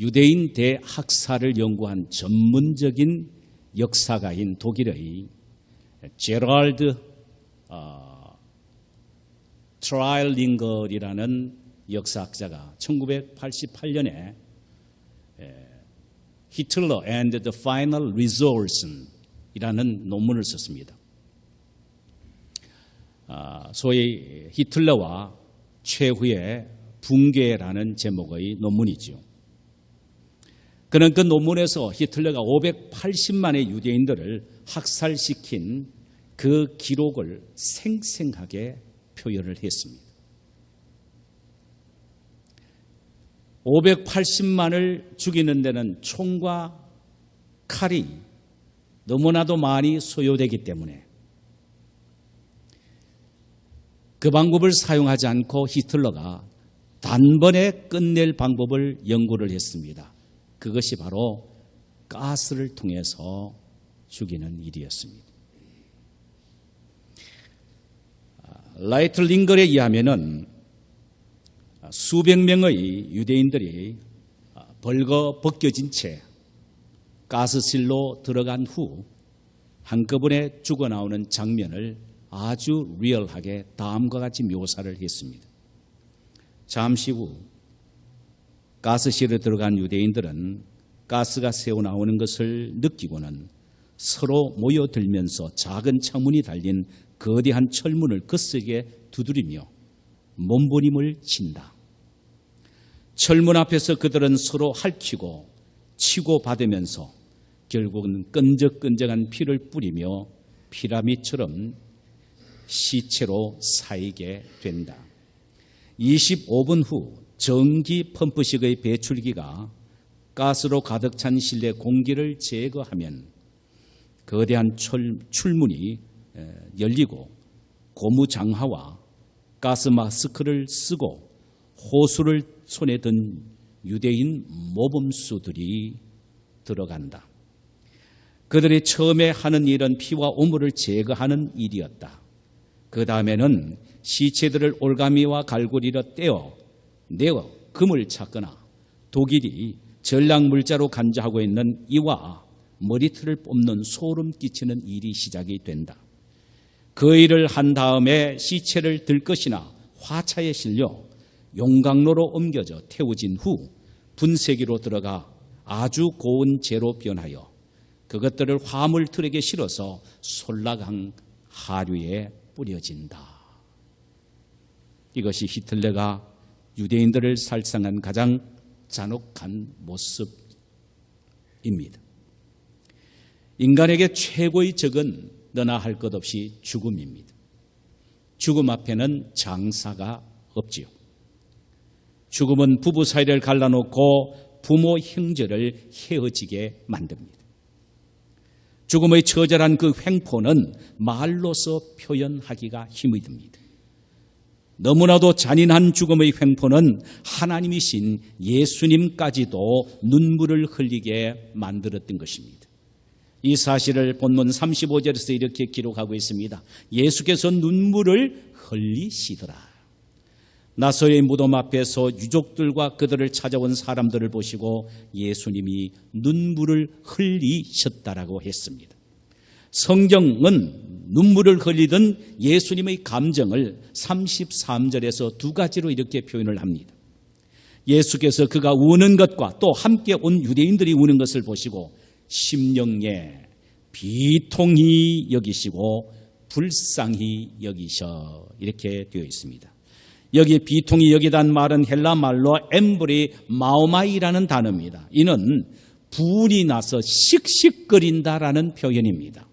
유대인 대학살을 연구한 전문적인 역사가인 독일의 제랄드 트라일링걸이라는 역사학자가 1988년에 히틀러 and the Final Resolutions이라는 논문을 썼습니다. 소위 히틀러와 최후의 붕괴라는 제목의 논문이죠. 그는 그 논문에서 히틀러가 580만의 유대인들을 학살시킨 그 기록을 생생하게 표현을 했습니다. 580만을 죽이는 데는 총과 칼이 너무나도 많이 소요되기 때문에 그 방법을 사용하지 않고 히틀러가 단번에 끝낼 방법을 연구를 했습니다. 그것이 바로 가스를 통해서 죽이는 일이었습니다. 라이틀링걸에 의하면은 수백 명의 유대인들이 벌거벗겨진 채 가스실로 들어간 후 한꺼번에 죽어 나오는 장면을 아주 리얼하게 다음과 같이 묘사를 했습니다. 잠시 후 가스실에 들어간 유대인들은 가스가 새어나오는 것을 느끼고는 서로 모여들면서 작은 창문이 달린 거대한 철문을 거세게 두드리며 몸부림을 친다. 철문 앞에서 그들은 서로 핥히고 치고받으면서 결국은 끈적끈적한 피를 뿌리며 피라미드처럼 시체로 쌓이게 된다. 25분 후 전기 펌프식의 배출기가 가스로 가득 찬 실내 공기를 제거하면 거대한 출문이 열리고 고무장화와 가스 마스크를 쓰고 호수를 손에 든 유대인 모범수들이 들어간다. 그들이 처음에 하는 일은 피와 오물을 제거하는 일이었다. 그 다음에는 시체들을 올가미와 갈고리로 내어 금을 찾거나 독일이 전략물자로 간주하고 있는 이와 머리털을 뽑는 소름 끼치는 일이 시작이 된다. 그 일을 한 다음에 시체를 들 것이나 화차에 실려 용광로로 옮겨져 태워진 후 분쇄기로 들어가 아주 고운 재로 변하여 그것들을 화물틀에게 실어서 솔라강 하류에 뿌려진다. 이것이 히틀러가 유대인들을 살상한 가장 잔혹한 모습입니다. 인간에게 최고의 적은 너나 할 것 없이 죽음입니다. 죽음 앞에는 장사가 없지요. 죽음은 부부 사이를 갈라놓고 부모 형제를 헤어지게 만듭니다. 죽음의 처절한 그 횡포는 말로서 표현하기가 힘이 듭니다. 너무나도 잔인한 죽음의 횡포는 하나님이신 예수님까지도 눈물을 흘리게 만들었던 것입니다. 이 사실을 본문 35절에서 이렇게 기록하고 있습니다. 예수께서 눈물을 흘리시더라. 나사로의 무덤 앞에서 유족들과 그들을 찾아온 사람들을 보시고 예수님이 눈물을 흘리셨다라고 했습니다. 성경은 눈물을 흘리던 예수님의 감정을 33절에서 두 가지로 이렇게 표현을 합니다. 예수께서 그가 우는 것과 또 함께 온 유대인들이 우는 것을 보시고 심령에 비통히 여기시고 불쌍히 여기셔, 이렇게 되어 있습니다. 여기 비통히 여기다는 말은 헬라 말로 엠브리 마오마이라는 단어입니다. 이는 분이 나서 씩씩거린다라는 표현입니다.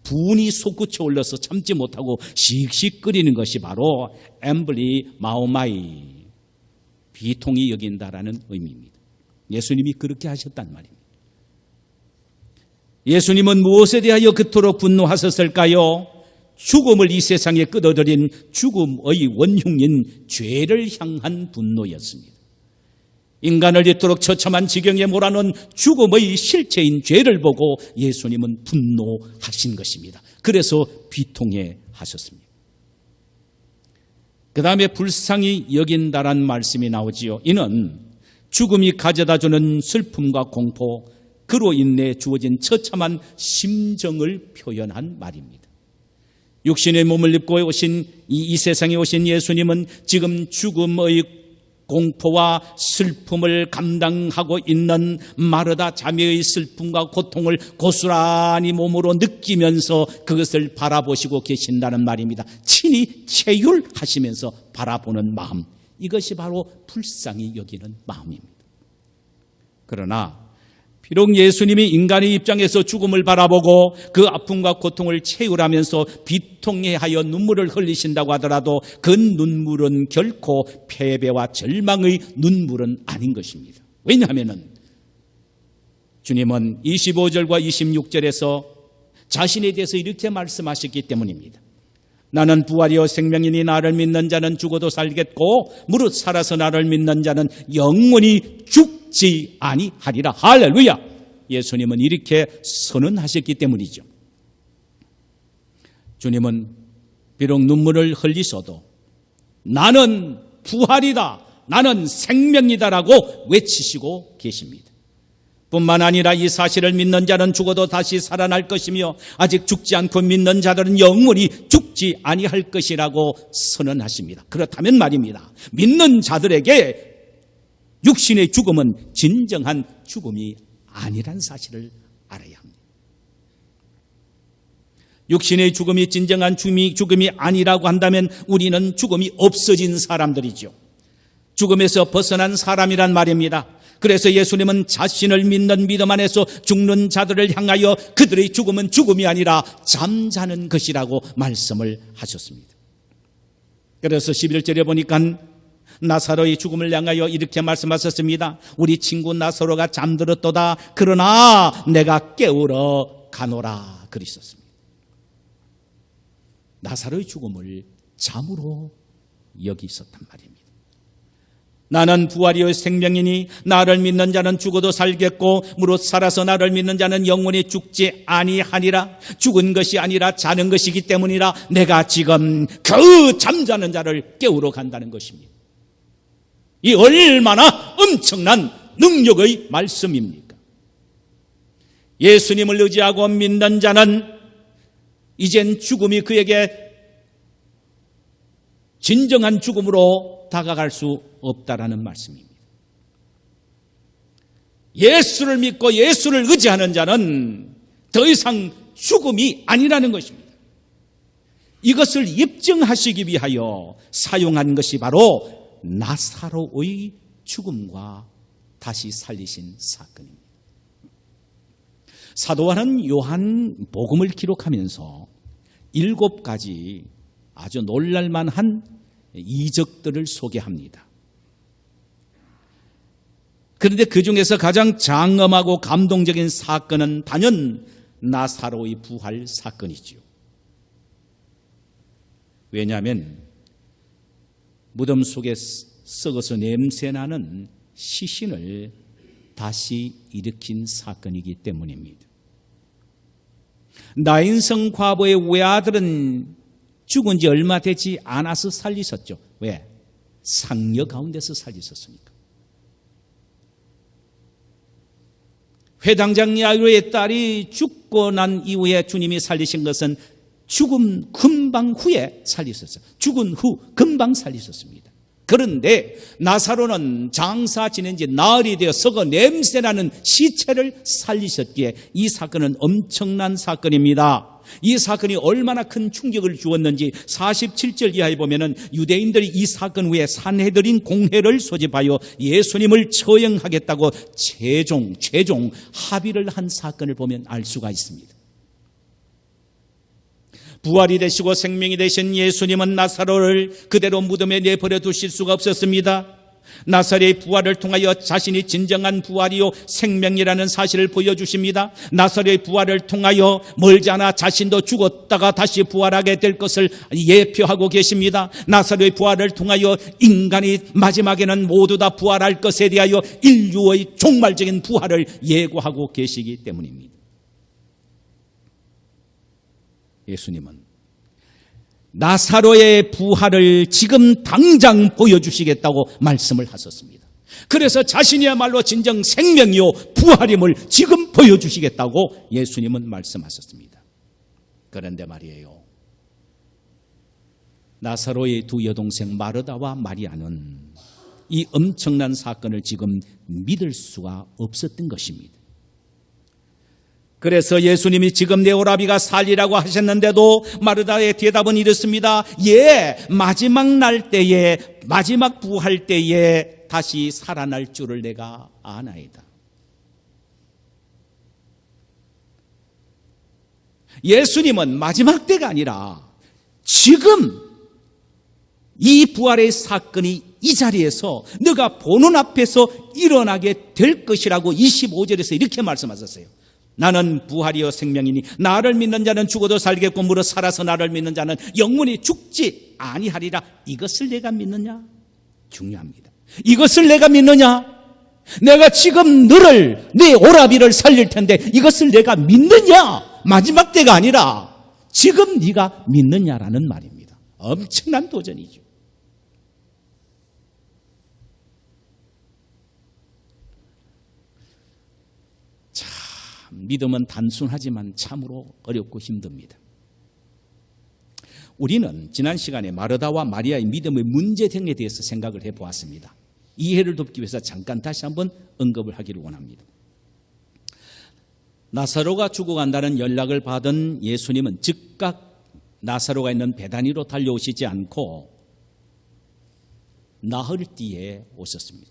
분이 솟구쳐 올라서 참지 못하고 씩씩거리는 것이 바로 엠브리 마오마이, 비통히 여긴다라는 의미입니다. 예수님이 그렇게 하셨단 말입니다. 예수님은 무엇에 대하여 그토록 분노하셨을까요? 죽음을 이 세상에 끌어들인 죽음의 원흉인 죄를 향한 분노였습니다. 인간을 이토록 처참한 지경에 몰아넣은 죽음의 실체인 죄를 보고 예수님은 분노하신 것입니다. 그래서 비통해 하셨습니다. 그 다음에 불쌍히 여긴다란 말씀이 나오지요. 이는 죽음이 가져다주는 슬픔과 공포, 그로 인해 주어진 처참한 심정을 표현한 말입니다. 육신의 몸을 입고 오신 이 세상에 오신 예수님은 지금 죽음의 공포와 슬픔을 감당하고 있는 마르다 자매의 슬픔과 고통을 고스란히 몸으로 느끼면서 그것을 바라보시고 계신다는 말입니다. 친히 체휼하시면서 바라보는 마음, 이것이 바로 불쌍히 여기는 마음입니다. 그러나 비록 예수님이 인간의 입장에서 죽음을 바라보고 그 아픔과 고통을 체휼하면서 비통해하여 눈물을 흘리신다고 하더라도 그 눈물은 결코 패배와 절망의 눈물은 아닌 것입니다. 왜냐하면 주님은 25절과 26절에서 자신에 대해서 이렇게 말씀하셨기 때문입니다. 나는 부활이요 생명이니 나를 믿는 자는 죽어도 살겠고 무릇 살아서 나를 믿는 자는 영원히 죽지 아니하리라. 할렐루야. 예수님은 이렇게 선언하셨기 때문이죠. 주님은 비록 눈물을 흘리셔도 나는 부활이다, 나는 생명이다라고 외치시고 계십니다. 뿐만 아니라 이 사실을 믿는 자는 죽어도 다시 살아날 것이며 아직 죽지 않고 믿는 자들은 영원히 죽지 아니할 것이라고 선언하십니다. 그렇다면 말입니다, 믿는 자들에게 육신의 죽음은 진정한 죽음이 아니란 사실을 알아야 합니다. 육신의 죽음이 진정한 죽음이 아니라고 한다면 우리는 죽음이 없어진 사람들이죠. 죽음에서 벗어난 사람이란 말입니다. 그래서 예수님은 자신을 믿는 믿음 안에서 죽는 자들을 향하여 그들의 죽음은 죽음이 아니라 잠자는 것이라고 말씀을 하셨습니다. 그래서 11절에 보니까 나사로의 죽음을 향하여 이렇게 말씀하셨습니다. 우리 친구 나사로가 잠들었도다. 그러나 내가 깨우러 가노라. 그러셨습니다. 나사로의 죽음을 잠으로 여기 있었단 말입니다. 나는 부활이요 생명이니 나를 믿는 자는 죽어도 살겠고 무릇 살아서 나를 믿는 자는 영원히 죽지 아니하니라. 죽은 것이 아니라 자는 것이기 때문이라 내가 지금 그 잠자는 자를 깨우러 간다는 것입니다. 이 얼마나 엄청난 능력의 말씀입니까? 예수님을 의지하고 믿는 자는 이젠 죽음이 그에게 진정한 죽음으로 다가갈 수 없다라는 말씀입니다. 예수를 믿고 예수를 의지하는 자는 더 이상 죽음이 아니라는 것입니다. 이것을 입증하시기 위하여 사용한 것이 바로 나사로의 죽음과 다시 살리신 사건입니다. 사도와는 요한 복음을 기록하면서 7가지 아주 놀랄만한 이적들을 소개합니다. 그런데 그 중에서 가장 장엄하고 감동적인 사건은 단연 나사로의 부활 사건이지요. 왜냐하면 무덤 속에 썩어서 냄새나는 시신을 다시 일으킨 사건이기 때문입니다. 나인성 과부의 외아들은 죽은 지 얼마 되지 않아서 살리셨죠. 왜? 상여 가운데서 살리셨으니까. 회당장 야이로의 딸이 죽고 난 이후에 주님이 살리신 것은 죽음 금방 후에 살리셨어요. 죽은 후 금방 살리셨습니다. 그런데 나사로는 장사 지낸 지 나흘이 되어 썩어 냄새나는 시체를 살리셨기에 이 사건은 엄청난 사건입니다. 이 사건이 얼마나 큰 충격을 주었는지 47절 이하에 보면은 유대인들이 이 사건 후에 산헤드린 공회를 소집하여 예수님을 처형하겠다고 최종 합의를 한 사건을 보면 알 수가 있습니다. 부활이 되시고 생명이 되신 예수님은 나사로를 그대로 무덤에 내버려 두실 수가 없었습니다. 나사로의 부활을 통하여 자신이 진정한 부활이요 생명이라는 사실을 보여주십니다. 나사로의 부활을 통하여 멀지 않아 자신도 죽었다가 다시 부활하게 될 것을 예표하고 계십니다. 나사로의 부활을 통하여 인간이 마지막에는 모두 다 부활할 것에 대하여 인류의 종말적인 부활을 예고하고 계시기 때문입니다. 예수님은 나사로의 부활을 지금 당장 보여주시겠다고 말씀을 하셨습니다. 그래서 자신이야말로 진정 생명이요 부활임을 지금 보여주시겠다고 예수님은 말씀하셨습니다. 그런데 말이에요, 나사로의 두 여동생 마르다와 마리아는 이 엄청난 사건을 지금 믿을 수가 없었던 것입니다. 그래서 예수님이 지금 내 오라비가 살리라고 하셨는데도 마르다의 대답은 이렇습니다. 예, 마지막 날 때에, 마지막 부활 때에 다시 살아날 줄을 내가 아나이다. 예수님은 마지막 때가 아니라 지금 이 부활의 사건이 이 자리에서 너가 보는 앞에서 일어나게 될 것이라고 25절에서 이렇게 말씀하셨어요. 나는 부활이요 생명이니 나를 믿는 자는 죽어도 살겠고 무릇 살아서 나를 믿는 자는 영원히 죽지 아니하리라. 이것을 내가 믿느냐? 중요합니다. 이것을 내가 믿느냐? 내가 지금 너를, 내 오라비를 살릴 텐데 이것을 내가 믿느냐? 마지막 때가 아니라 지금 네가 믿느냐라는 말입니다. 엄청난 도전이죠. 믿음은 단순하지만 참으로 어렵고 힘듭니다. 우리는 지난 시간에 마르다와 마리아의 믿음의 문제 등에 대해서 생각을 해보았습니다. 이해를 돕기 위해서 잠깐 다시 한번 언급을 하기를 원합니다. 나사로가 죽어간다는 연락을 받은 예수님은 즉각 나사로가 있는 베다니로 달려오시지 않고 나흘 뒤에 오셨습니다.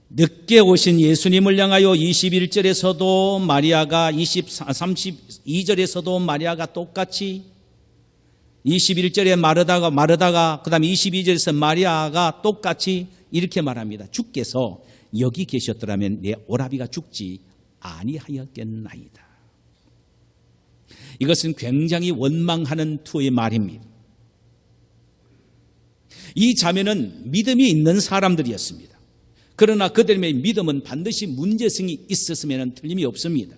늦게 오신 예수님을 향하여 21절에서도 마리아가 32절에서도 마리아가 똑같이 21절에 마르다가 그 다음에 22절에서 마리아가 똑같이 이렇게 말합니다. 주께서 여기 계셨더라면 내 오라비가 죽지 아니하였겠나이다. 이것은 굉장히 원망하는 투의 말입니다. 이 자매는 믿음이 있는 사람들이었습니다. 그러나 그들의 믿음은 반드시 문제성이 있었으면 틀림이 없습니다.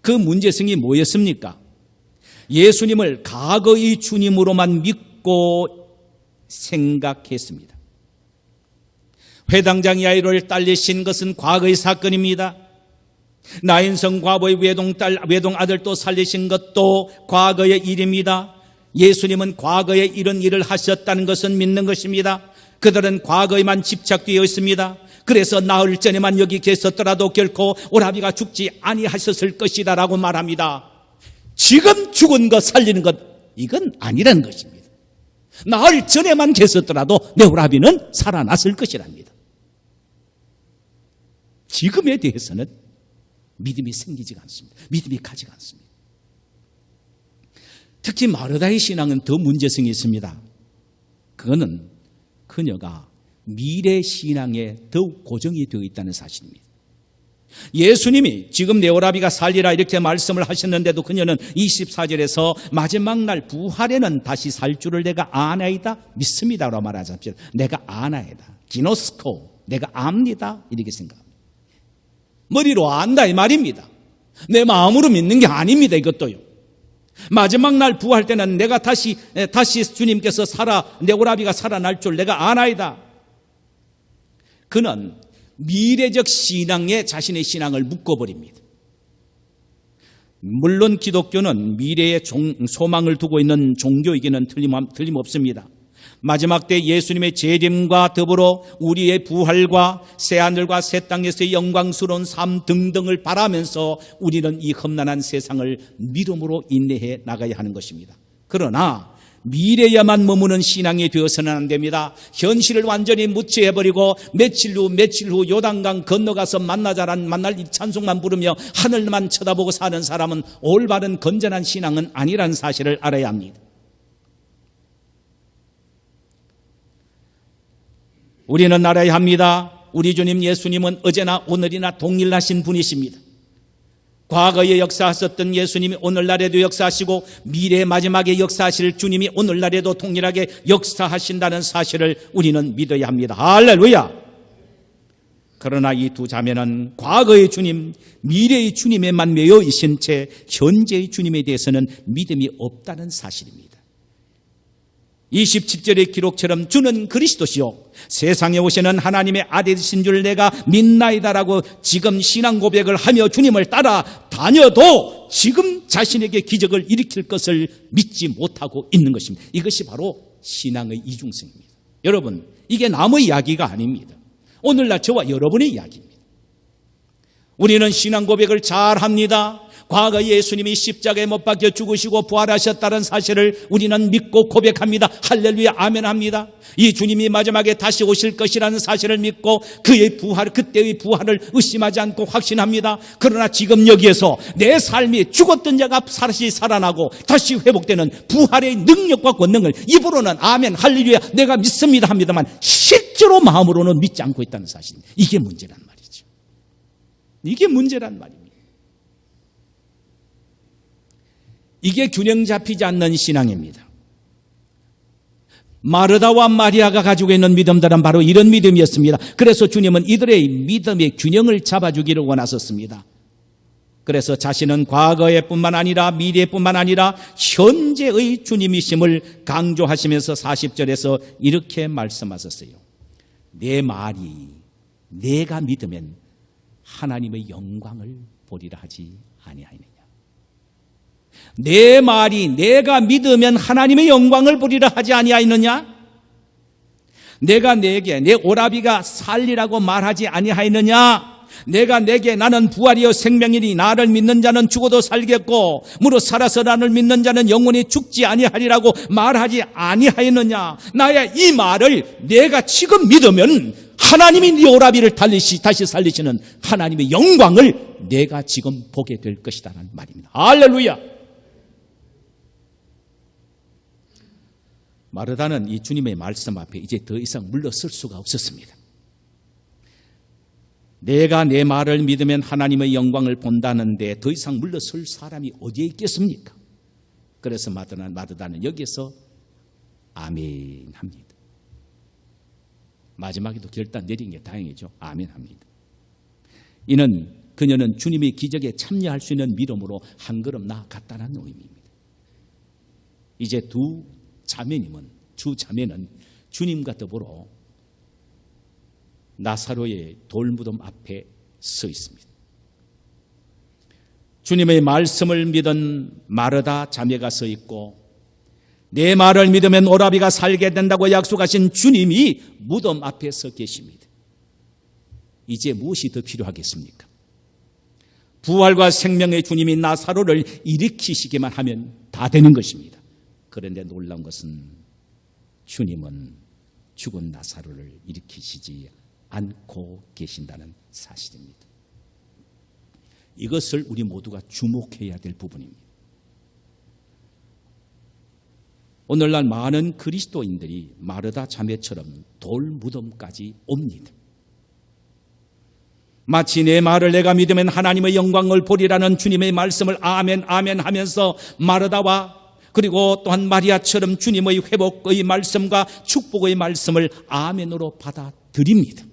그 문제성이 뭐였습니까? 예수님을 과거의 주님으로만 믿고 생각했습니다. 회당장 야이로를 딸리신 것은 과거의 사건입니다. 나인성 과부의 외동 아들도 살리신 것도 과거의 일입니다. 예수님은 과거에 이런 일을 하셨다는 것은 믿는 것입니다. 그들은 과거에만 집착되어 있습니다. 그래서 나흘 전에만 여기 계셨더라도 결코 오라비가 죽지 아니하셨을 것이다 라고 말합니다. 지금 죽은 것 살리는 것, 이건 아니라는 것입니다. 나흘 전에만 계셨더라도 내 오라비는 살아났을 것이랍니다. 지금에 대해서는 믿음이 생기지가 않습니다. 믿음이 가지가 않습니다. 특히 마르다의 신앙은 더 문제성이 있습니다. 그거는 그녀가 미래 신앙에 더욱 고정이 되어 있다는 사실입니다. 예수님이 지금 내 오라비가 살리라 이렇게 말씀을 하셨는데도 그녀는 24절에서 마지막 날 부활에는 다시 살 줄을 내가 아나이다 믿습니다라고 말하자면 내가 아나이다 기노스코 내가 압니다 이렇게 생각합니다. 머리로 안다 이 말입니다. 내 마음으로 믿는 게 아닙니다. 이것도요. 마지막 날 부활 때는 내가 다시 주님께서 내 오라비가 살아날 줄 내가 아나이다. 그는 미래적 신앙에 자신의 신앙을 묶어버립니다. 물론 기독교는 미래에 소망을 두고 있는 종교이기는 틀림없습니다. 마지막 때 예수님의 재림과 더불어 우리의 부활과 새하늘과 새 땅에서의 영광스러운 삶 등등을 바라면서 우리는 이 험난한 세상을 믿음으로 인내해 나가야 하는 것입니다. 그러나 미래에만 머무는 신앙이 되어서는 안 됩니다. 현실을 완전히 무치해버리고 며칠 후 요단강 건너가서 만날 이 찬송만 부르며 하늘만 쳐다보고 사는 사람은 올바른 건전한 신앙은 아니라는 사실을 알아야 합니다. 우리는 알아야 합니다. 우리 주님 예수님은 어제나 오늘이나 동일하신 분이십니다. 과거에 역사하셨던 예수님이 오늘날에도 역사하시고 미래의 마지막에 역사하실 주님이 오늘날에도 동일하게 역사하신다는 사실을 우리는 믿어야 합니다. 할렐루야! 그러나 이 두 자매는 과거의 주님, 미래의 주님에만 매여 있은 채 현재의 주님에 대해서는 믿음이 없다는 사실입니다. 27절의 기록처럼 주는 그리스도시요 세상에 오시는 하나님의 아들이신 줄 내가 믿나이다라고 지금 신앙 고백을 하며 주님을 따라 다녀도 지금 자신에게 기적을 일으킬 것을 믿지 못하고 있는 것입니다. 이것이 바로 신앙의 이중성입니다. 여러분, 이게 남의 이야기가 아닙니다. 오늘날 저와 여러분의 이야기입니다. 우리는 신앙 고백을 잘합니다. 과거 예수님이 십자가에 못 박혀 죽으시고 부활하셨다는 사실을 우리는 믿고 고백합니다. 할렐루야 아멘 합니다. 이 주님이 마지막에 다시 오실 것이라는 사실을 믿고 그의 부활, 그때의 부활을 의심하지 않고 확신합니다. 그러나 지금 여기에서 내 삶이 죽었던 자가 다시 살아나고 다시 회복되는 부활의 능력과 권능을 입으로는 아멘 할렐루야 내가 믿습니다 합니다만 실제로 마음으로는 믿지 않고 있다는 사실, 이게 문제란 말이죠. 이게 문제란 말입니다. 이게 균형 잡히지 않는 신앙입니다. 마르다와 마리아가 가지고 있는 믿음들은 바로 이런 믿음이었습니다. 그래서 주님은 이들의 믿음의 균형을 잡아주기를 원하셨습니다. 그래서 자신은 과거의 뿐만 아니라 미래의 뿐만 아니라 현재의 주님이심을 강조하시면서 40절에서 이렇게 말씀하셨어요. 내 말이 내가 믿으면 하나님의 영광을 보리라 하지 아니하느냐. 내 말이 내가 믿으면 하나님의 영광을 보리라 하지 아니하느냐? 내가 내게 내 오라비가 살리라고 말하지 아니하느냐? 내가 내게 나는 부활이요 생명이니 나를 믿는 자는 죽어도 살겠고 무릇 살아서 나를 믿는 자는 영원히 죽지 아니하리라고 말하지 아니하였느냐? 나의 이 말을 내가 지금 믿으면 하나님이 네 오라비를 다시 살리시는 하나님의 영광을 내가 지금 보게 될 것이다라는 말입니다. 할렐루야. 마르다는 이 주님의 말씀 앞에 이제 더 이상 물러설 수가 없었습니다. 내가 내 말을 믿으면 하나님의 영광을 본다는데 더 이상 물러설 사람이 어디에 있겠습니까? 그래서 마르다는 여기서 아멘 합니다. 마지막에도 결단 내린 게 다행이죠. 아멘 합니다. 이는 그녀는 주님의 기적에 참여할 수 있는 믿음으로 한 걸음 나아갔다는 의미입니다. 이제 주 자매는 주님과 더불어 나사로의 돌무덤 앞에 서 있습니다. 주님의 말씀을 믿은 마르다 자매가 서 있고 내 말을 믿으면 오라비가 살게 된다고 약속하신 주님이 무덤 앞에 서 계십니다. 이제 무엇이 더 필요하겠습니까? 부활과 생명의 주님이 나사로를 일으키시기만 하면 다 되는 것입니다. 그런데 놀라운 것은 주님은 죽은 나사로를 일으키시지 않고 계신다는 사실입니다. 이것을 우리 모두가 주목해야 될 부분입니다. 오늘날 많은 그리스도인들이 마르다 자매처럼 돌무덤까지 옵니다. 마치 내 말을 내가 믿으면 하나님의 영광을 보리라는 주님의 말씀을 아멘 아멘 하면서 마르다와 그리고 또한 마리아처럼 주님의 회복의 말씀과 축복의 말씀을 아멘으로 받아들입니다.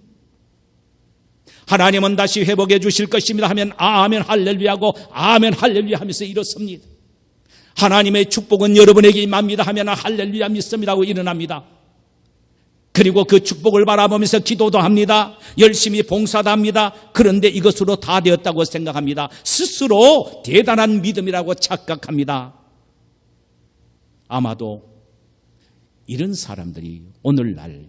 하나님은 다시 회복해 주실 것입니다 하면 아멘 할렐루야 하고 아멘 할렐루야 하면서 일어섭니다. 하나님의 축복은 여러분에게 임합니다 하면 할렐루야 믿습니다 하고 일어납니다. 그리고 그 축복을 바라보면서 기도도 합니다. 열심히 봉사도 합니다. 그런데 이것으로 다 되었다고 생각합니다. 스스로 대단한 믿음이라고 착각합니다. 아마도 이런 사람들이 오늘날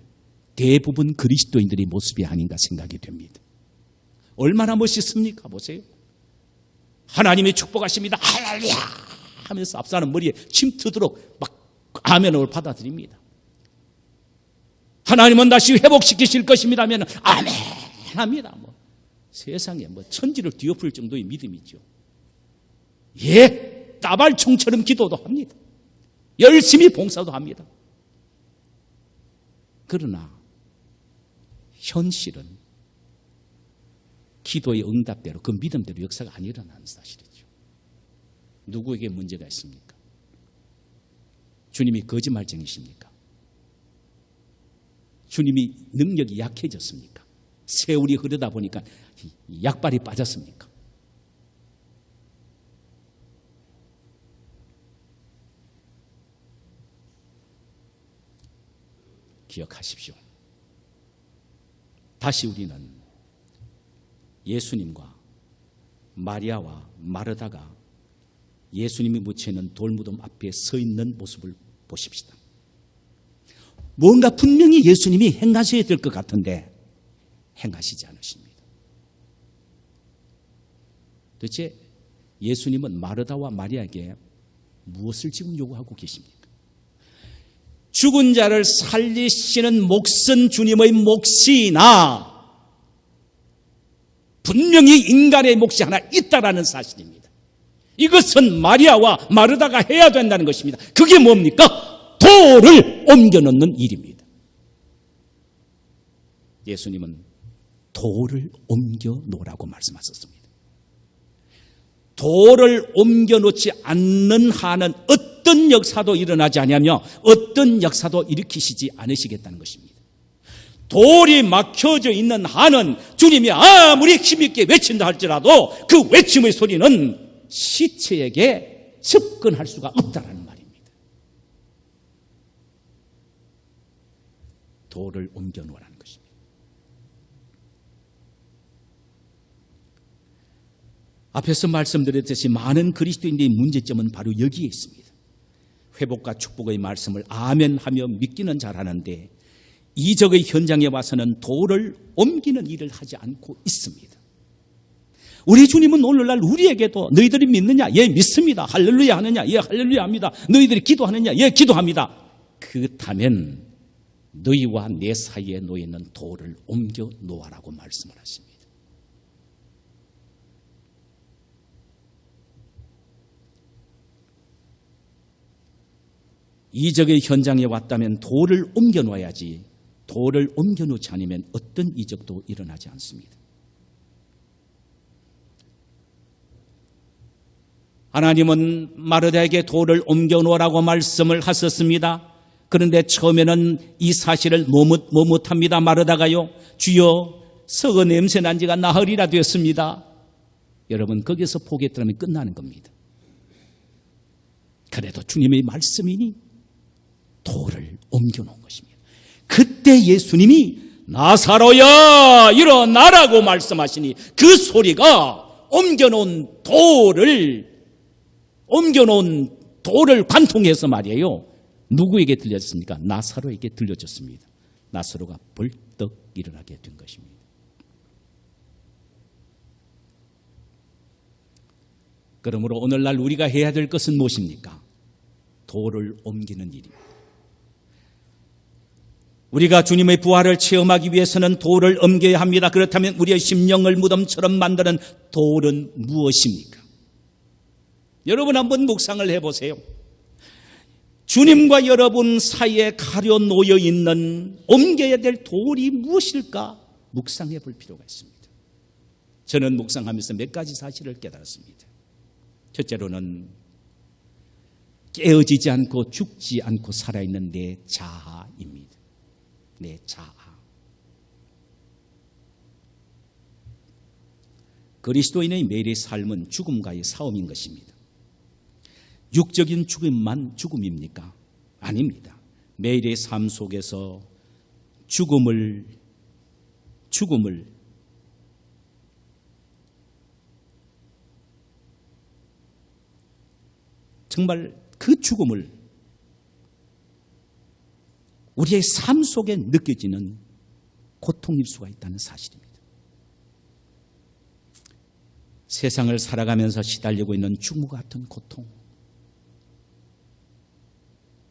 대부분 그리스도인들의 모습이 아닌가 생각이 됩니다. 얼마나 멋있습니까? 보세요. 하나님이 축복하십니다. 할렐루야 하면서 앞사람 머리에 침 트도록 막 아멘을 받아들입니다. 하나님은 다시 회복시키실 것입니다 하면 아멘 합니다. 세상에 천지를 뒤엎을 정도의 믿음이죠. 예, 따발총처럼 기도도 합니다. 열심히 봉사도 합니다. 그러나 현실은 기도의 응답대로 그 믿음대로 역사가 안 일어나는 사실이죠. 누구에게 문제가 있습니까? 주님이 거짓말쟁이십니까? 주님이 능력이 약해졌습니까? 세월이 흐르다 보니까 약발이 빠졌습니까? 기억하십시오. 다시 우리는 예수님과 마리아와 마르다가 예수님이 묻혀있는 돌무덤 앞에 서 있는 모습을 보십시다. 뭔가 분명히 예수님이 행하셔야 될 것 같은데 행하시지 않으십니다. 도대체 예수님은 마르다와 마리아에게 무엇을 지금 요구하고 계십니까? 죽은 자를 살리시는 몫은 주님의 몫이나 분명히 인간의 몫이 하나 있다라는 사실입니다. 이것은 마리아와 마르다가 해야 된다는 것입니다. 그게 뭡니까? 돌을 옮겨놓는 일입니다. 예수님은 돌을 옮겨놓으라고 말씀하셨습니다. 돌을 옮겨놓지 않는 한은 어떤 역사도 일어나지 아니하며 어떤 역사도 일으키시지 않으시겠다는 것입니다. 돌이 막혀져 있는 한은 주님이 아무리 힘있게 외친다 할지라도 그 외침의 소리는 시체에게 접근할 수가 없다는 말입니다. 돌을 옮겨놓으라는 것입니다. 앞에서 말씀드렸듯이 많은 그리스도인들의 문제점은 바로 여기에 있습니다. 회복과 축복의 말씀을 아멘하며 믿기는 잘하는데 이적의 현장에 와서는 돌을 옮기는 일을 하지 않고 있습니다. 우리 주님은 오늘날 우리에게도 너희들이 믿느냐? 예, 믿습니다. 할렐루야 하느냐? 예, 할렐루야 합니다. 너희들이 기도하느냐? 예, 기도합니다. 그렇다면 너희와 내 사이에 놓이는 돌을 옮겨 놓아라고 말씀을 하십니다. 이적의 현장에 왔다면 돌을 옮겨 놓아야지 돌을 옮겨 놓지 않으면 어떤 이적도 일어나지 않습니다. 하나님은 마르다에게 돌을 옮겨 놓으라고 말씀을 하셨습니다. 그런데 처음에는 이 사실을 머뭇합니다. 마르다가요. 주여, 썩어 냄새 난 지가 나흘이나 되었습니다. 여러분, 거기서 포기했다면 끝나는 겁니다. 그래도 주님의 말씀이니 돌을 옮겨 놓은 것입니다. 그때 예수님이 나사로야 일어나라고 말씀하시니 그 소리가 옮겨놓은 돌을 관통해서 말이에요. 누구에게 들렸습니까? 나사로에게 들려졌습니다. 나사로가 벌떡 일어나게 된 것입니다. 그러므로 오늘날 우리가 해야 될 것은 무엇입니까? 돌을 옮기는 일입니다. 우리가 주님의 부활을 체험하기 위해서는 돌을 옮겨야 합니다. 그렇다면 우리의 심령을 무덤처럼 만드는 돌은 무엇입니까? 여러분 한번 묵상을 해보세요. 주님과 여러분 사이에 가려 놓여 있는 옮겨야 될 돌이 무엇일까? 묵상해 볼 필요가 있습니다. 저는 묵상하면서 몇 가지 사실을 깨달았습니다. 첫째로는 깨어지지 않고 죽지 않고 살아있는 내 자아입니다. 내 자아. 그리스도인의 매일의 삶은 죽음과의 싸움인 것입니다. 육적인 죽음만 죽음입니까? 아닙니다. 매일의 삶 속에서 죽음을 정말 그 죽음을 우리의 삶 속에 느껴지는 고통일 수가 있다는 사실입니다. 세상을 살아가면서 시달리고 있는 죽음과 같은 고통,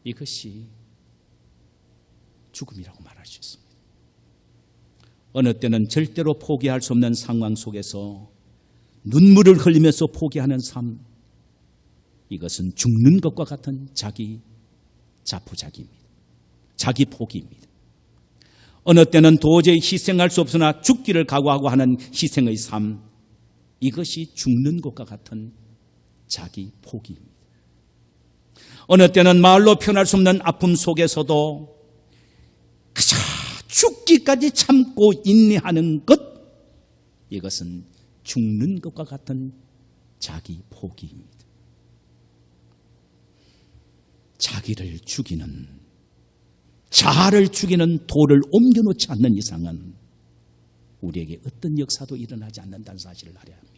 이것이 죽음이라고 말할 수 있습니다. 어느 때는 절대로 포기할 수 없는 상황 속에서 눈물을 흘리면서 포기하는 삶, 이것은 죽는 것과 같은 자기 자포자기입니다. 자기 포기입니다. 어느 때는 도저히 희생할 수 없으나 죽기를 각오하고 하는 희생의 삶, 이것이 죽는 것과 같은 자기 포기입니다. 어느 때는 말로 표현할 수 없는 아픔 속에서도 그저 죽기까지 참고 인내하는 것, 이것은 죽는 것과 같은 자기 포기입니다. 자기를 죽이는 자아를 죽이는 돌을 옮겨놓지 않는 이상은 우리에게 어떤 역사도 일어나지 않는다는 사실을 알아야 합니다.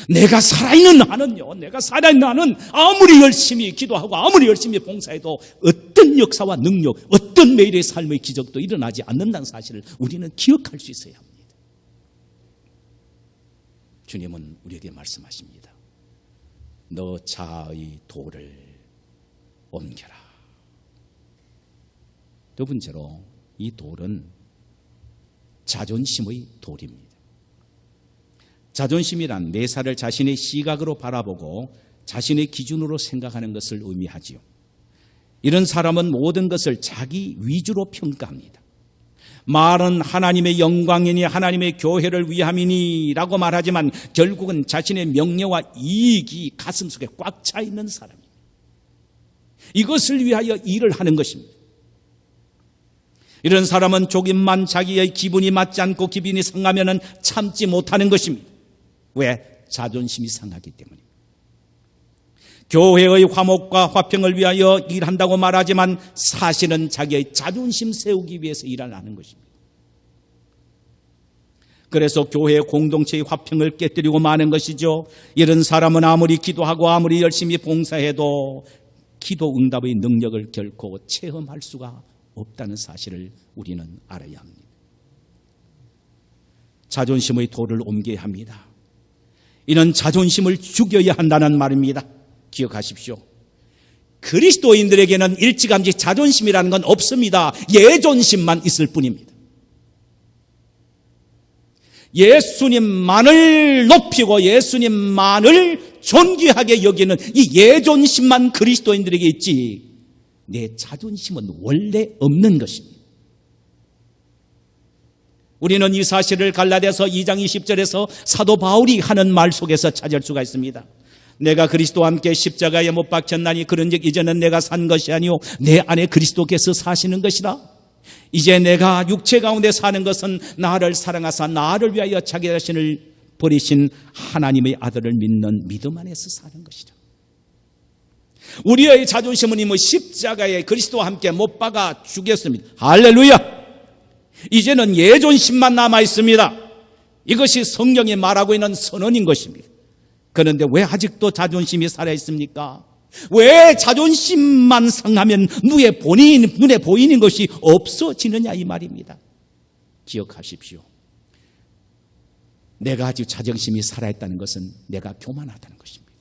내가 살아있는 한은요, 내가 살아있는 한은 아무리 열심히 기도하고 아무리 열심히 봉사해도 어떤 역사와 능력, 어떤 매일의 삶의 기적도 일어나지 않는다는 사실을 우리는 기억할 수 있어야 합니다. 주님은 우리에게 말씀하십니다. 너 자아의 돌을 옮겨라. 두 번째로 이 돌은 자존심의 돌입니다. 자존심이란 매사를 자신의 시각으로 바라보고 자신의 기준으로 생각하는 것을 의미하지요. 이런 사람은 모든 것을 자기 위주로 평가합니다. 말은 하나님의 영광이니 하나님의 교회를 위함이니 라고 말하지만 결국은 자신의 명예와 이익이 가슴속에 꽉 차 있는 사람입니다. 이것을 위하여 일을 하는 것입니다. 이런 사람은 조금만 자기의 기분이 맞지 않고 기분이 상하면 참지 못하는 것입니다. 왜? 자존심이 상하기 때문입니다. 교회의 화목과 화평을 위하여 일한다고 말하지만 사실은 자기의 자존심 세우기 위해서 일을 하는 것입니다. 그래서 교회 공동체의 화평을 깨뜨리고 마는 것이죠. 이런 사람은 아무리 기도하고 아무리 열심히 봉사해도 기도 응답의 능력을 결코 체험할 수가 없다는 사실을 우리는 알아야 합니다. 자존심의 돌을 옮겨야 합니다. 이는 자존심을 죽여야 한다는 말입니다. 기억하십시오. 그리스도인들에게는 일찌감치 자존심이라는 건 없습니다. 예존심만 있을 뿐입니다. 예수님만을 높이고 예수님만을 존귀하게 여기는 이 예존심만 그리스도인들에게 있지, 내 자존심은 원래 없는 것입니다. 우리는 이 사실을 갈라디아서 2장 20절에서 사도 바울이 하는 말 속에서 찾을 수가 있습니다. 내가 그리스도와 함께 십자가에 못 박혔나니 그런즉 이제는 내가 산 것이 아니요 내 안에 그리스도께서 사시는 것이라. 이제 내가 육체 가운데 사는 것은 나를 사랑하사 나를 위하여 자기 자신을 버리신 하나님의 아들을 믿는 믿음 안에서 사는 것이라. 우리의 자존심은 이미 십자가에 그리스도와 함께 못 박아 죽였습니다. 할렐루야! 이제는 예존심만 남아 있습니다. 이것이 성경이 말하고 있는 선언인 것입니다. 그런데 왜 아직도 자존심이 살아있습니까? 왜 자존심만 상하면 눈에 보이는 것이 없어지느냐 이 말입니다. 기억하십시오. 내가 아직 자존심이 살아있다는 것은 내가 교만하다는 것입니다.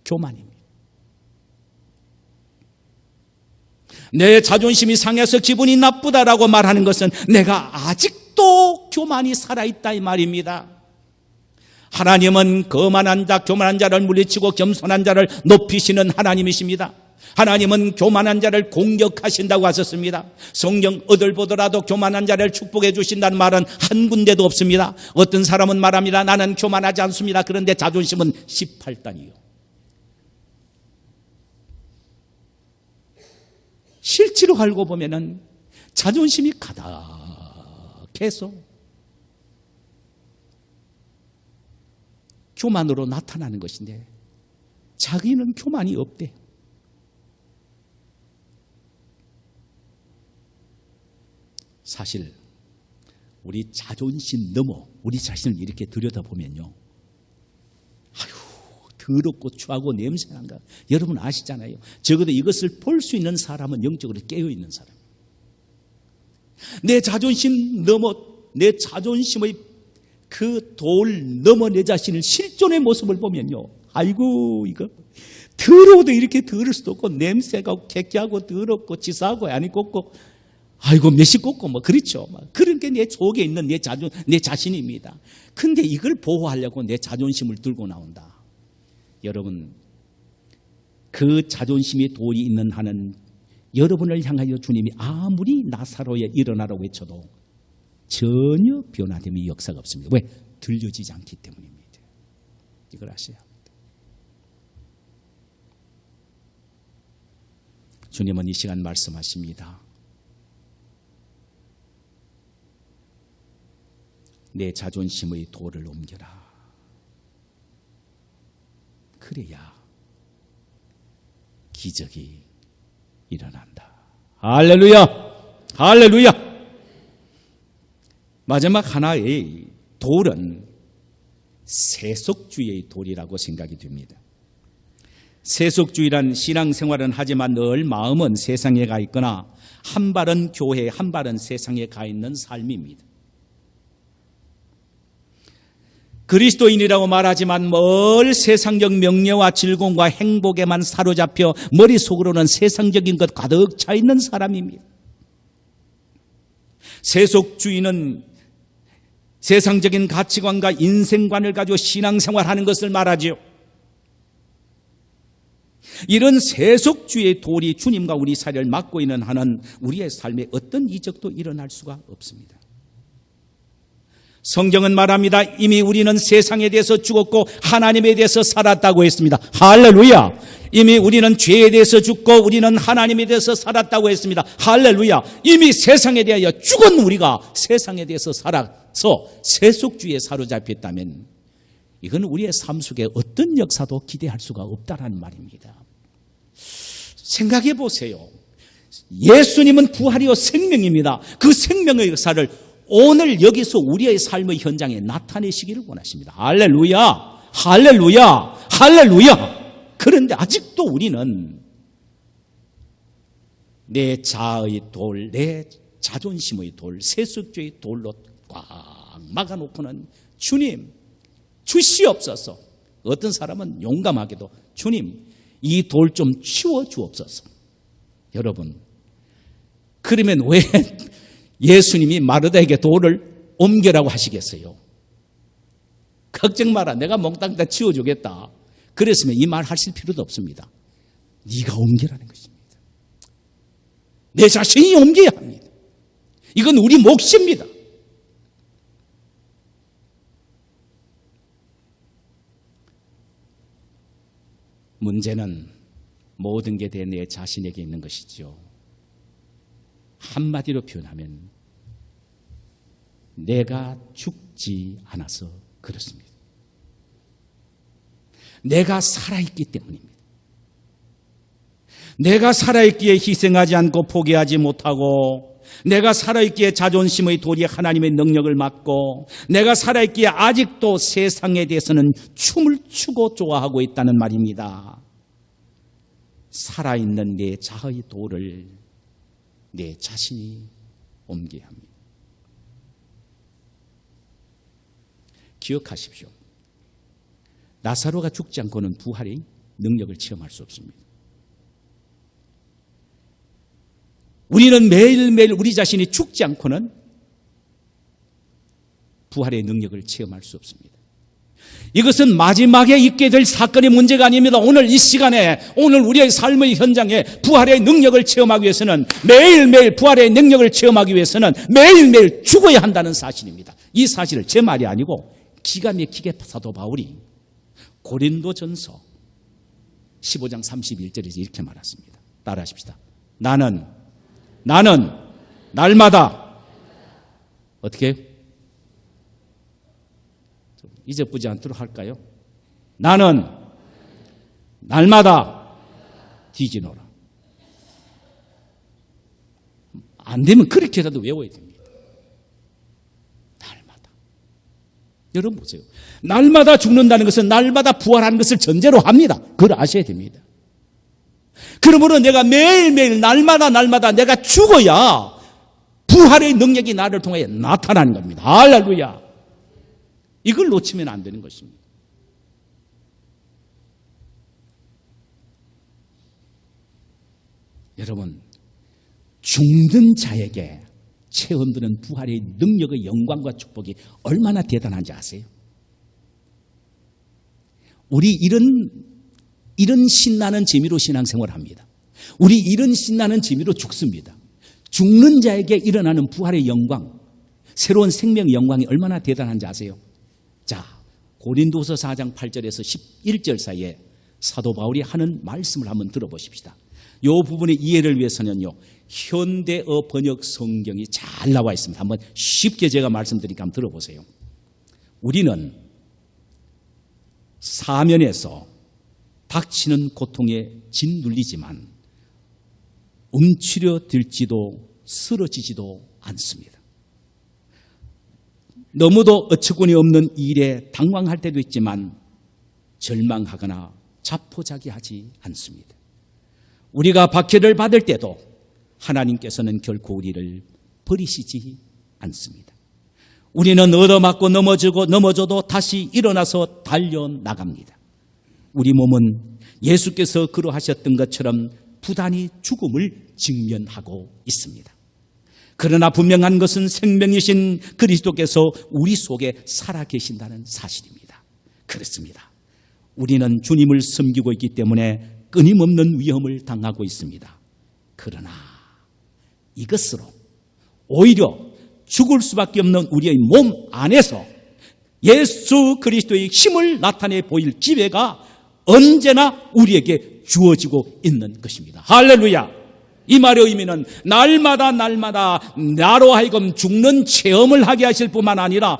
교만입니다. 내 자존심이 상해서 기분이 나쁘다라고 말하는 것은 내가 아직도 교만이 살아있다 이 말입니다. 하나님은 거만한 자, 교만한 자를 물리치고 겸손한 자를 높이시는 하나님이십니다. 하나님은 교만한 자를 공격하신다고 하셨습니다. 성경 어딜 보더라도 교만한 자를 축복해 주신다는 말은 한 군데도 없습니다. 어떤 사람은 말합니다. 나는 교만하지 않습니다. 그런데 자존심은 18단이요. 실제로 알고 보면은 자존심이 가득해서 교만으로 나타나는 것인데 자기는 교만이 없대. 사실 우리 자존심 넘어 우리 자신을 이렇게 들여다보면요, 더럽고 추하고 냄새난가 여러분 아시잖아요. 적어도 이것을 볼 수 있는 사람은 영적으로 깨어있는 사람. 내 자존심 넘어, 내 자존심의 그 돌 넘어 내 자신을 실존의 모습을 보면요, 아이고 이거 더러워도 이렇게 더러울 수도 없고 냄새가 객기하고 더럽고 지사하고 안이 곱고 아이고 몇이 곱고 뭐 그렇죠. 그런 게 내 속에 있는 내 자신입니다. 근데 이걸 보호하려고 내 자존심을 들고 나온다. 여러분, 그 자존심이 돌이 있는 한은 여러분을 향하여 주님이 아무리 나사로에 일어나라고 외쳐도 전혀 변화됨의 역사가 없습니다. 왜? 들려지지 않기 때문입니다. 이걸 아셔야 합니다. 주님은 이 시간 말씀하십니다. 내 자존심의 돌을 옮겨라. 그래야 기적이 일어난다. 할렐루야! 할렐루야! 마지막 하나의 돌은 세속주의의 돌이라고 생각이 됩니다. 세속주의란 신앙생활은 하지만 늘 마음은 세상에 가 있거나 한 발은 교회에 한 발은 세상에 가 있는 삶입니다. 그리스도인이라고 말하지만 뭘 세상적 명예와 즐거움과 행복에만 사로잡혀 머릿속으로는 세상적인 것 가득 차 있는 사람입니다. 세속주의는 세상적인 가치관과 인생관을 가지고 신앙생활하는 것을 말하지요. 이런 세속주의의 돌이 주님과 우리 사이를 막고 있는 한은 우리의 삶에 어떤 이적도 일어날 수가 없습니다. 성경은 말합니다. 이미 우리는 세상에 대해서 죽었고 하나님에 대해서 살았다고 했습니다. 할렐루야! 이미 우리는 죄에 대해서 죽고 우리는 하나님에 대해서 살았다고 했습니다. 할렐루야! 이미 세상에 대하여 죽은 우리가 세상에 대해서 살아서 세속주의에 사로잡혔다면 이건 우리의 삶 속에 어떤 역사도 기대할 수가 없다는 말입니다. 생각해 보세요. 예수님은 부활이요 생명입니다. 그 생명의 역사를 오늘 여기서 우리의 삶의 현장에 나타내시기를 원하십니다. 할렐루야! 할렐루야! 할렐루야! 그런데 아직도 우리는 내 자아의 돌, 내 자존심의 돌, 세속주의 돌로 꽉 막아놓고는 주님 주시옵소서. 어떤 사람은 용감하게도 주님 이 돌 좀 치워 주옵소서. 여러분, 그러면 왜 예수님이 마르다에게 돌을 옮겨라고 하시겠어요? 걱정 마라, 내가 몽땅 다 치워주겠다. 그랬으면 이 말 하실 필요도 없습니다. 네가 옮기라는 것입니다. 내 자신이 옮겨야 합니다. 이건 우리 몫입니다. 문제는 모든 게 내 자신에게 있는 것이죠. 한마디로 표현하면 내가 죽지 않아서 그렇습니다. 내가 살아있기 때문입니다. 내가 살아있기에 희생하지 않고 포기하지 못하고, 내가 살아있기에 자존심의 돌이 하나님의 능력을 막고, 내가 살아있기에 아직도 세상에 대해서는 춤을 추고 좋아하고 있다는 말입니다. 살아있는 내 자아의 돌을 내 자신이 옮겨야 합니다. 기억하십시오. 나사로가 죽지 않고는 부활의 능력을 체험할 수 없습니다. 우리는 매일매일 우리 자신이 죽지 않고는 부활의 능력을 체험할 수 없습니다. 이것은 마지막에 있게 될 사건의 문제가 아닙니다. 오늘 이 시간에, 오늘 우리의 삶의 현장에 부활의 능력을 체험하기 위해서는, 매일매일 부활의 능력을 체험하기 위해서는 매일매일 죽어야 한다는 사실입니다. 이 사실을 제 말이 아니고 기가 막히게 사도 바울이 고린도전서 15장 31절에서 이렇게 말했습니다. 따라하십시다. 나는 날마다 어떻게 잊어보지 않도록 할까요? 나는 날마다 뒤지노라. 안 되면 그렇게라도 외워야 됩니다. 날마다. 여러분 보세요. 날마다 죽는다는 것은 날마다 부활하는 것을 전제로 합니다. 그걸 아셔야 됩니다. 그러므로 내가 매일매일 날마다 내가 죽어야 부활의 능력이 나를 통해 나타나는 겁니다. 할렐루야. 이걸 놓치면 안 되는 것입니다. 여러분, 죽는 자에게 체험되는 부활의 능력의 영광과 축복이 얼마나 대단한지 아세요? 우리 이런 신나는 재미로 신앙생활을 합니다. 우리 이런 신나는 재미로 죽습니다. 죽는 자에게 일어나는 부활의 영광, 새로운 생명의 영광이 얼마나 대단한지 아세요? 자, 고린도서 4장 8절에서 11절 사이에 사도 바울이 하는 말씀을 한번 들어보십시다. 이 부분의 이해를 위해서는요, 현대어 번역 성경이 잘 나와 있습니다. 한번 쉽게 제가 말씀드리니까 한번 들어보세요. 우리는 사면에서 닥치는 고통에 짓눌리지만 움츠려들지도 쓰러지지도 않습니다. 너무도 어처구니 없는 일에 당황할 때도 있지만 절망하거나 자포자기하지 않습니다. 우리가 박해를 받을 때도 하나님께서는 결코 우리를 버리시지 않습니다. 우리는 얻어맞고 넘어져도 다시 일어나서 달려나갑니다. 우리 몸은 예수께서 그러하셨던 것처럼 부단히 죽음을 직면하고 있습니다. 그러나 분명한 것은 생명이신 그리스도께서 우리 속에 살아계신다는 사실입니다. 그렇습니다. 우리는 주님을 섬기고 있기 때문에 끊임없는 위험을 당하고 있습니다. 그러나 이것으로 오히려 죽을 수밖에 없는 우리의 몸 안에서 예수 그리스도의 힘을 나타내 보일 기회가 언제나 우리에게 주어지고 있는 것입니다. 할렐루야! 이 말의 의미는 날마다 나로 하여금 죽는 체험을 하게 하실 뿐만 아니라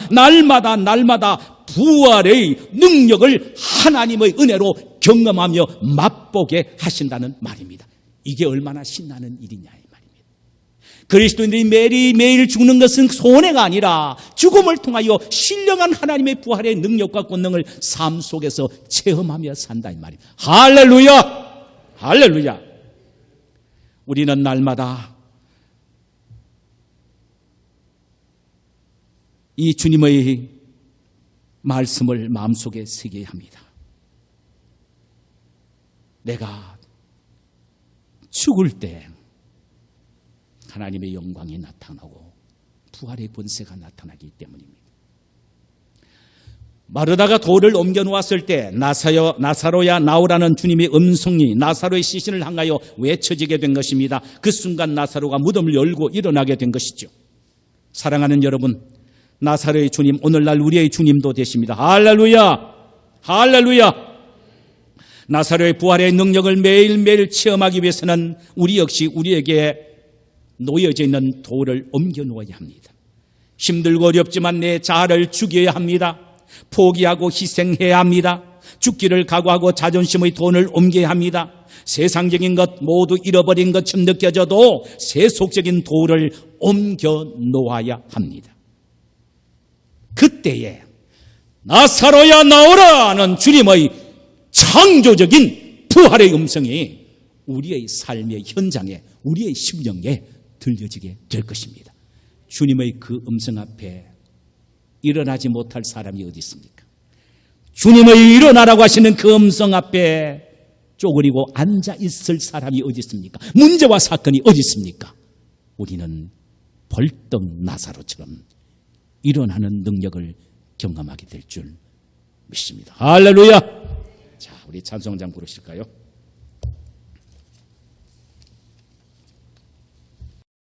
날마다 부활의 능력을 하나님의 은혜로 경험하며 맛보게 하신다는 말입니다. 이게 얼마나 신나는 일이냐 이 말입니다. 그리스도인들이 매일매일 죽는 것은 손해가 아니라 죽음을 통하여 신령한 하나님의 부활의 능력과 권능을 삶 속에서 체험하며 산다 이 말입니다. 할렐루야! 할렐루야! 우리는 날마다 이 주님의 말씀을 마음속에 새겨야 합니다. 내가 죽을 때 하나님의 영광이 나타나고 부활의 권세가 나타나기 때문입니다. 마르다가 돌을 옮겨 놓았을 때 나사로야 나오라는 주님의 음성이 나사로의 시신을 향하여 외쳐지게 된 것입니다. 그 순간 나사로가 무덤을 열고 일어나게 된 것이죠. 사랑하는 여러분, 나사로의 주님, 오늘날 우리의 주님도 되십니다. 할렐루야! 할렐루야! 나사로의 부활의 능력을 매일매일 체험하기 위해서는 우리 역시 우리에게 놓여져 있는 돌을 옮겨 놓아야 합니다. 힘들고 어렵지만 내 자아를 죽여야 합니다. 포기하고 희생해야 합니다. 죽기를 각오하고 자존심의 돈을 옮겨야 합니다. 세상적인 것 모두 잃어버린 것처럼 느껴져도 세속적인 돌을 옮겨 놓아야 합니다. 그때에 나사로야 나오라 하는 주님의 창조적인 부활의 음성이 우리의 삶의 현장에, 우리의 심령에 들려지게 될 것입니다. 주님의 그 음성 앞에 일어나지 못할 사람이 어디 있습니까? 주님의 일어나라고 하시는 그 음성 앞에 쪼그리고 앉아 있을 사람이 어디 있습니까? 문제와 사건이 어디 있습니까? 우리는 벌떡 나사로처럼 일어나는 능력을 경험하게 될 줄 믿습니다. 할렐루야! 자, 우리 찬송장 부르실까요?